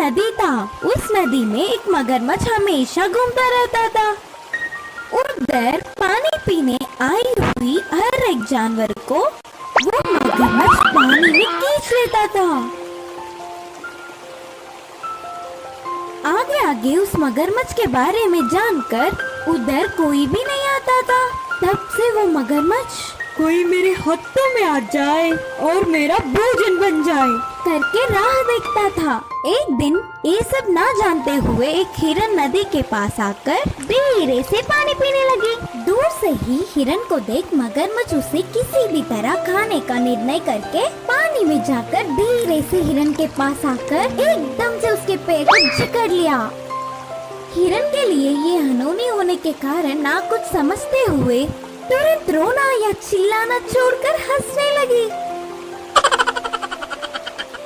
नदी था। उस नदी में एक मगरमच्छ हमेशा घूमता रहता था। उधर पानी पीने आई हुई हर एक जानवर को वो मगरमच्छ पानी में खींच लेता था। आगे आगे उस मगरमच्छ के बारे में जानकर उधर कोई भी नहीं आता था। तब से वो मगरमच्छ कोई मेरे हाथों में आ जाए और मेरा भोजन बन जाए करके राह देखता था। एक दिन ये सब ना जानते हुए एक हिरन नदी के पास आकर धीरे से पानी पीने लगी। दूर से ही हिरन को देख मगरमच्छ उसे किसी भी तरह खाने का निर्णय करके पानी में जाकर धीरे से हिरन के पास आकर एकदम से उसके पैर को जकड़ लिया। हिरन के लिए ये अनहोनी होने के कारण ना कुछ समझते हुए तुरंत रोना या चिल्लाना छोड़कर हंसने लगी।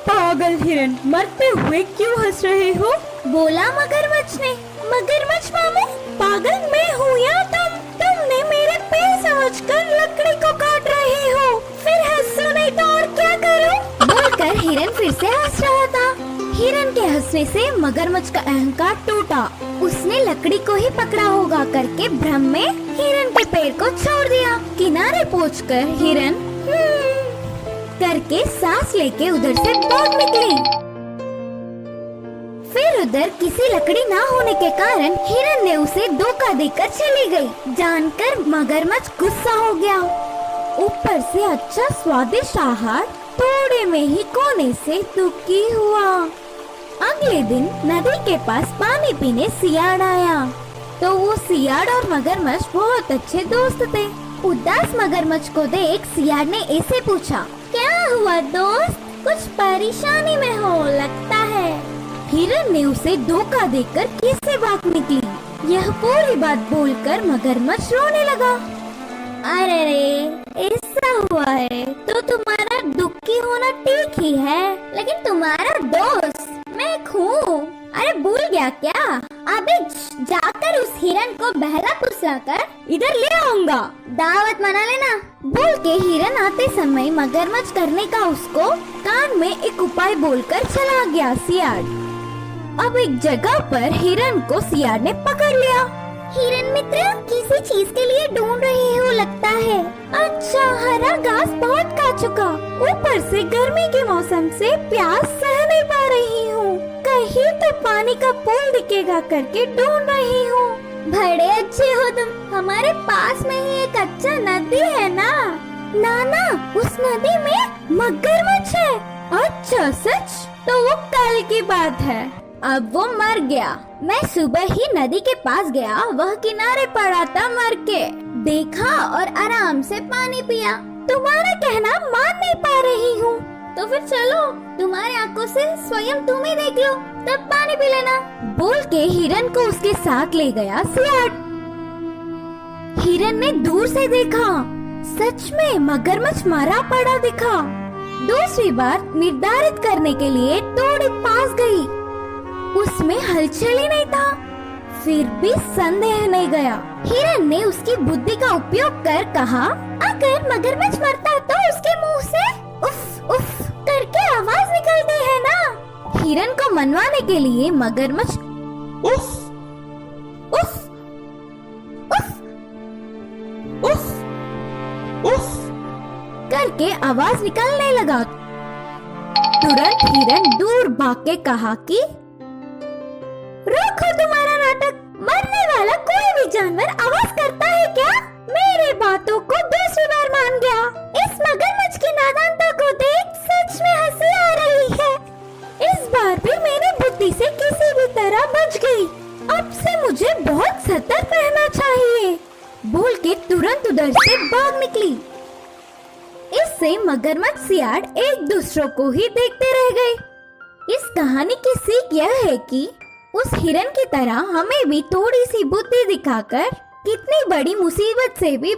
पागल हिरन, मरते हुए क्यों हंस रहे हो? बोला मगरमच्छ ने। मगरमच्छ मामू, पागल मैं हूँ या तुमने मेरे पैर समझकर लकड़ी को काट रहे हो। फिर हंसो नहीं तो और क्या करूँ? बोलकर हिरन फिर से हंस रहा था। हिरन के हंसने से मगरमच्छ का अहंकार टूटा। उसने लकड़ी को ही पकड़ा होगा करके भ्रम में हिरन के पैर को छोड़ दिया। किनारे पहुंचकर हिरन करके सांस लेके उधर से भाग निकली। फिर उधर किसी लकड़ी ना होने के कारण हिरन ने उसे धोखा देकर चली गई। जानकर मगरमच्छ गुस्सा हो गया। ऊपर से अच्छा स्वादिष्ट आहार थोड़े में ही खोने से दुखी हुआ। अगले दिन नदी के पास पानी पीने सियाड़ आया। तो वो सियाड़ और मगरमच्छ बहुत अच्छे दोस्त थे। उदास मगरमच्छ को देख सियाड़ ने ऐसे पूछा, क्या हुआ दोस्त, कुछ परेशानी में हो लगता है। हिरन ने उसे धोखा देकर कैसे भाग निकली। यह पूरी बात बोलकर मगरमच्छ रोने लगा। अरे रे, ऐसा हुआ है तो तुम्हारा दुखी होना ठीक ही है, लेकिन तुम्हारा दोस्त मैं हूँ। अरे भूल गया क्या? अबे जाकर उस हिरन को बहला फुसला कर इधर ले आऊंगा, दावत मना लेना। बोल के हिरन आते समय मगरमच्छ करने का उसको कान में एक उपाय बोलकर चला गया सियाड़। अब एक जगह पर हिरन को सियाड़ ने पकड़ लिया। हिरन मित्र, किसी चीज के लिए ढूंढ रहे हो लगता है। अच्छा, हरा घास बहुत खा चुका, ऊपर से गर्मी के मौसम से प्यास सह नहीं पा रही हूँ। कहीं तो पानी का पूल दिखेगा करके ढूंढ रही हूँ। बड़े अच्छे हो तुम, हमारे पास में ही एक अच्छा नदी है ना। नाना, उस नदी में मगरमच्छ है। अच्छा सच? तो वो कल की बात है, अब वो मर गया। मैं सुबह ही नदी के पास गया, वह किनारे पड़ा था मर के। देखा और आराम से पानी पिया। तुम्हारा कहना मान नहीं पा रही हूँ, तो फिर चलो तुम्हारी आंखों से स्वयं तुम ही देख लो, तब पानी पी लेना। बोल के हिरन को उसके साथ ले गया सियाड़। हिरन ने दूर से देखा, सच में मगरमच्छ मरा पड़ा दिखा। दूसरी बार निर्धारित करने के लिए थोड़ी पास गई, उसमें हलचल ही नहीं था। फिर भी संदेह नहीं गया। हिरन ने उसकी बुद्धि का उपयोग कर कहा, अगर मगरमच्छ मरता तो उसके मुंह से उफ उफ करके आवाज निकलती है ना। हिरन को मनवाने के लिए मगरमच्छ उफ उफ उफ उफ उफ करके आवाज निकलने लगा। तुरंत हिरन दूर भाग के कहा कि रोको तुम्हारा नाटक, मरने वाला कोई भी जानवर आवाज करता है क्या? मेरे बातों को दूसरी बार मान गया। इस मगरमच्छ की नादानता को देख सच में हंसी आ रही है। इस बार भी मेरी बुद्धि से किसी भी तरह बच गई। अब से मुझे बहुत सतर्क रहना चाहिए। बोल के तुरंत उधर से भाग निकली। इससे मगरमच्छ सियाड़ एक दूसरों को ही देखते रह गए। इस कहानी की सीख यह है कि उस हिरन की तरह हमें भी थोड़ी सी बुद्धि दिखाकर कितनी बड़ी मुसीबत से भी